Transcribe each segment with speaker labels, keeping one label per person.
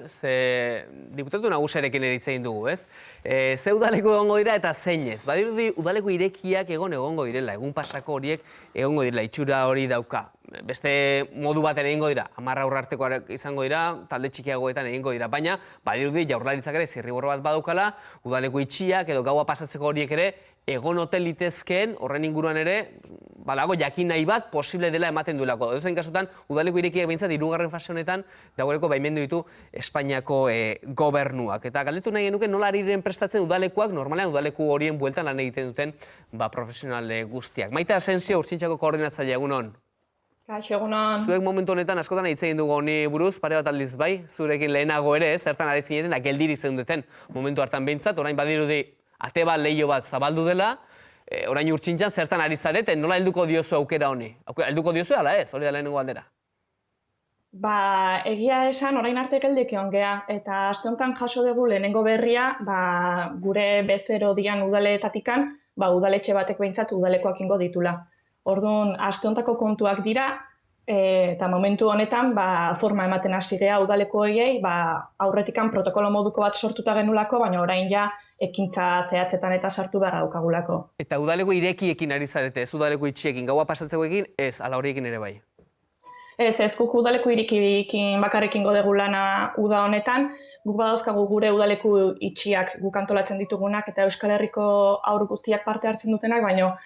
Speaker 1: Ze diputatu nagusiarekin ere hitz egin dugu, ez? Ze udaleku egongo dira eta zeinez. Badirudi udaleku irekiak egongo direla, egun pasako horiek egongo direla, itxura hori dauka. Beste modu baten egingo dira, 10 aurre artekoak izango dira, talde txikiagoetan egingo dira, baina badirudi Jaurlaritzak ere zirriborro bat badaukala, udaleku itxiak edo gaua pasatzeko horiek ere egon ote litezkeen, horren inguruan ere, balago jakin nahi bat posible dela ematen duelako. Edozein kasutan, udaleku irekiak behintzat, 3. fase honetan, dagoeneko baimendu ditu Espainiako gobernuak. Eta galdetu nahi genuke nola ari diren prestatzen udalekuak, normalean udaleku horien bueltan lan egiten duten profesional guztiak. Maite Asensio, Urtsintxako koordinatzailea, egunon.
Speaker 2: Kaixo, egunon.
Speaker 1: Zuek momentu honetan askotan hitz egin dugu honi buruz, pare bat aldiz bai, zurekin lehenago ere, zertan ari zineten, da geldirik zeundeten momentu hartan behintzat, orain badirudi ate bat leiho bat zabaldu dela, orain Urtsintxan zertan ari zareten, nola helduko diozu aukera honi? Helduko diozu ala ez, hori da lehenengo aldera?
Speaker 2: Egia esan orain arte geldik egon gea, eta aste honetan jaso dugu lehenengo berria, gure bezero dian udaleetatikan, udaletxe batek behintzat udalekoak ingo ditula. Orduan, aste honetako kontuak dira, eta momentu honetan forma ematen hasi gea udaleko horiei, aurretikan protokolo moduko bat sortuta genulako, baina orain ja ekintza zehatzetan eta sartu behar daukagulako.
Speaker 1: Eta udaleko irekiekin ari zarete, ez udaleko itxiekin, gaua pasatzekoekin, ez, ala horiekin ere bai?
Speaker 2: Ez guk udaleko irekikin bakarrekin godegu lana uda honetan, guk badauzkagu gure udaleku itxiak guk antolatzen ditugunak eta Euskal Herriko haur guztiak parte hartzen dutenak, baina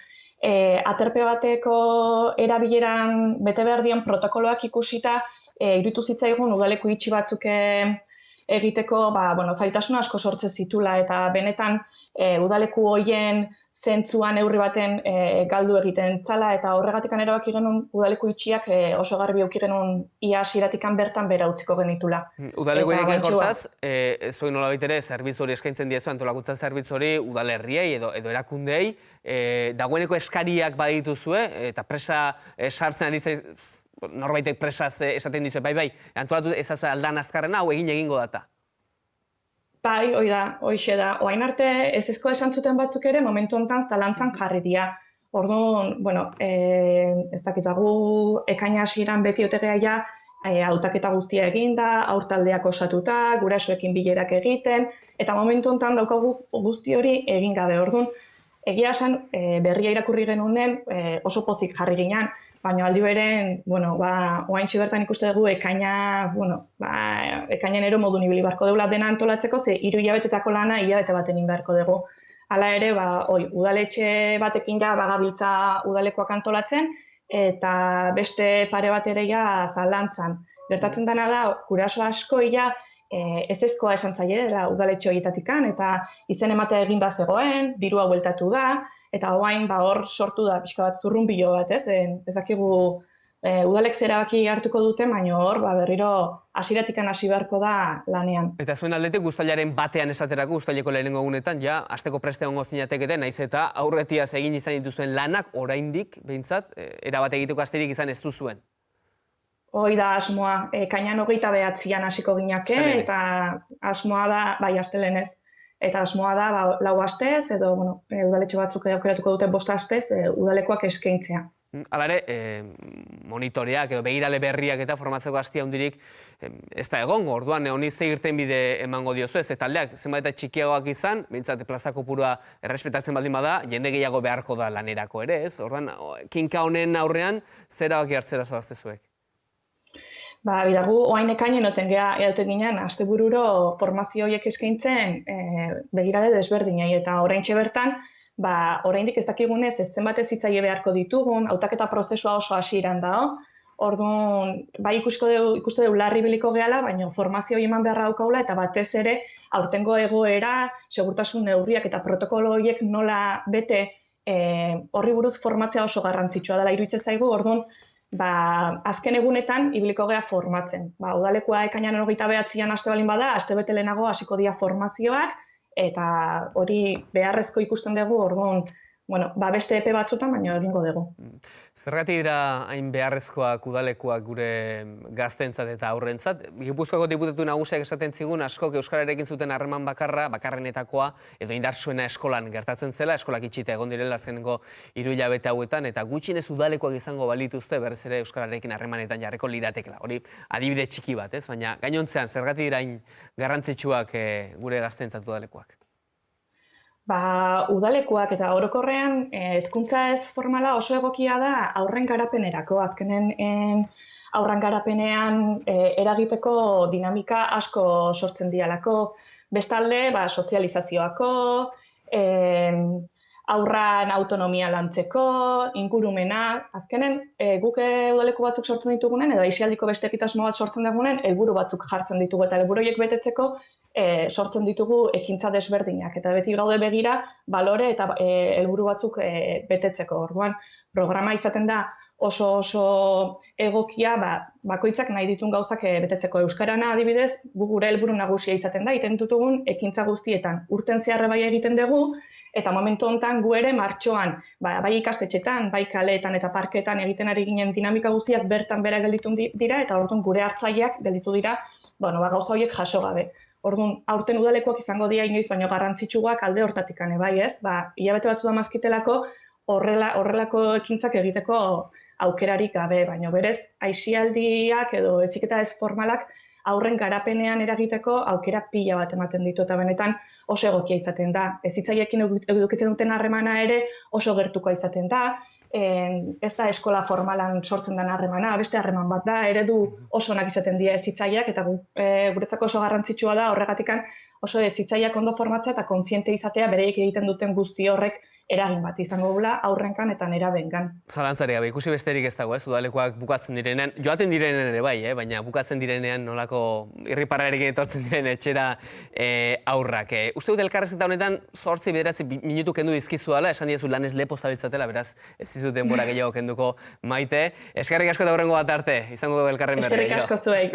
Speaker 2: aterpe bateko erabileran bete behar dien protokoloak ikusita, iruditu zitzaigun udaleku itxi batzuk egiteko zailtasun asko sortzen zitula eta benetan udaleku hoien zentzuan neurri baten galdu egiten zala eta horregatik erabaki genuen udaleku itxiak oso garbi eduki genuen ia hasieratikan bertan bera utziko genitula.
Speaker 1: Udaleku irekiak hortaz, zuen nolabait ere zerbitzu hori eskaintzen diezu, antolakuntza zerbitzu hori udalerriei edo erakundeei, dagoeneko eskariak badituzue eta presa sartzen ari zaiz, norbaitek presaz esaten dizue, bai, antolatu ezazue aldan azkarrena, hau egingo data.
Speaker 2: Bai, hoixe da. Orain arte ezezkoa esan zuten batzuk ere momentu honetan zalantzan jarri dira. Orduan, ez dakit gu ekaina hasieran beti otegea ja hautaketa guztia eginda, haurtaldeak osatuta, gurasoekin bilerak egiten, eta momentu honetan daukagu guzti hori egin gabe. Orduan, egia esan berria irakurri genunen oso pozik jarri ginen, baina aldi beren, oaintxe bertan ikuste dugu ekainenero modun ibili beharko dugula dena antolatzeko, ze 3 hilabetetako lana hilabete baten egin beharko dugu. Hala ere, udaletxe batekin ja bagabiltza udalekoak antolatzen, eta beste pare bat ere ja zalantzan. Gertatzen dena da, guraso asko ezezkoa esan zaie udaletxe horietatikan, eta izen ematea eginda zegoen, dirua bueltatu da, eta orain hor sortu da pixka bat zurrunbilo bat, ez dakigu udalek zerabaki hartuko dute, baina hor berriro hasieratikan hasi beharko da lanean.
Speaker 1: Eta zuen aldetik uztailaren batean esaterako, uztaileko lehenengo egunetan, ja, asteko preste egongo zinatekete, naiz eta aurretiaz egin izan dituzuen lanak, oraindik, behintzat, erabat egiteko asterik izan ez duzuen.
Speaker 2: Hoi da asmoa, ekainan 29an hasiko ginake, eta asmoa da, astelenez, eta asmoa da 4 astez, edo udaletxe batzuk aukeratuko dute 5 astez, udalekoak eskaintzea.
Speaker 1: Hala ere, monitoreak edo begirale berriak eta formatzeko hastia hundirik ez da egongo, orduan honi ze irtenbide emango diozu ez, taldeak zenbait eta txikiagoak izan, behintzat plaza kopurua errespetatzen baldin bada, jende gehiago beharko da lanerako ere, ez? Orduan, kinka honen aurrean, zer erabaki hartzera zoazte zuek?
Speaker 2: Bidagu, oain ekainen oten ginen, astebururo formazio horiek eskaintzen begirale desberdinei, eta oraintxe bertan, oraindik ez dakigunez ez zenbat ez hitzaile beharko ditugun, hautaketa prozesua oso hasieran dago, orduan, ikuste dugu larri biliko gehala, baina formazio eman beharra daukagula, eta batez ere, aurtengo egoera, segurtasun neurriak eta protokolo horiek nola bete horri buruz formatzea oso garrantzitsua dela iruditzen zaigu, orduan, azken egunetan ibiliko gea formatzen. Udalekoa ekainan 29an aste balin bada, aste bete lehenago hasiko dira formazioak, eta hori beharrezko ikusten dugu, orduan, beste epe batzutan, baina egingo dugu.
Speaker 1: Zergatik dira hain beharrezkoak udalekuak gure gaztentzat eta aurrentzat? Gipuzkoako diputatu nagusiak esaten zigun askok euskararekin zuten harreman bakarrenetakoa, edo indartsuena eskolan gertatzen zela, eskolak itxita egon direla azkeneko 3 hilabete hauetan, eta gutxienez udalekuak izango balituzte berriz ere euskararekin harremanetan jarriko liratekela. Hori adibide txiki bat, ez? Baina gainontzean zergatik dira hain garrantzitsuak gure gaztentzat udalekuak?
Speaker 2: Udalekuak eta orokorrean hezkuntza ez formala oso egokia da haurren garapenerako. Azkenen haurren garapenean eragiteko dinamika asko sortzen dialako. Bestalde, sozializazioako, haurran autonomia lantzeko, ingurumena. Azkenen, guk udaleku batzuk sortzen ditugunen, edo aisialdiko beste egitasmo bat sortzen dugunen, helburu batzuk jartzen ditugu eta helburu horiek betetzeko sortzen ditugu ekintza desberdinak. Eta beti gaude begira, balore eta helburu batzuk betetzeko. Orduan, programa izaten da oso egokia, bakoitzak nahi ditun gauzak betetzeko. Euskarana adibidez, gure helburu nagusia izaten da, egiten ditugun ekintza guztietan. Urten zehar bai egiten dugu, eta momentu honetan gu ere martxoan, bai ikastetxetan, bai kaleetan eta parketan egiten ari ginen dinamika guztiak bertan bera gelditu dira, eta orduan gure hartzaileak gelditu dira, gauza horiek jaso gabe. Orduan, aurten udalekuak izango dira inoiz, baino garrantzitsuak alde hortatik bai, ez? Hilabete batzu da mazkitelako horrelako ekintzak egiteko aukerarik gabe, baina berez, aisialdiak edo heziketa ez formalak haurren garapenean eragiteko aukera pila bat ematen ditu, eta benetan oso egokia izaten da. Hezitzaileekin edukitzen duten harremana ere oso gertukoa izaten da, ez da eskola formalan sortzen den harremana, beste harreman bat da, eredu oso onak izaten dira hezitzaileak, eta guretzako oso garrantzitsua da horregatikan oso hezitzaileak ondo formatzea eta kontziente izatea bereiek egiten duten guzti horrek eragin bat izango dula aurrenkan eta nerabengan.
Speaker 1: Zalantzari gabe, ikusi besterik ez dago, ez? Udalekuak bukatzen direnean, joaten direnean ere bai, baina bukatzen direnean nolako irriparrarekin etortzen diren etxera aurrak. Uste dut elkarrezketa honetan 8-9 minutu kendu dizkizuala, esan diezu lanez lepo zabiltzatela, beraz ez dizut denbora gehiago kenduko Maite. Eskerrik asko eta hurrengo bat arte, izango dugu elkarren berri.
Speaker 2: Eskerrik asko zuei.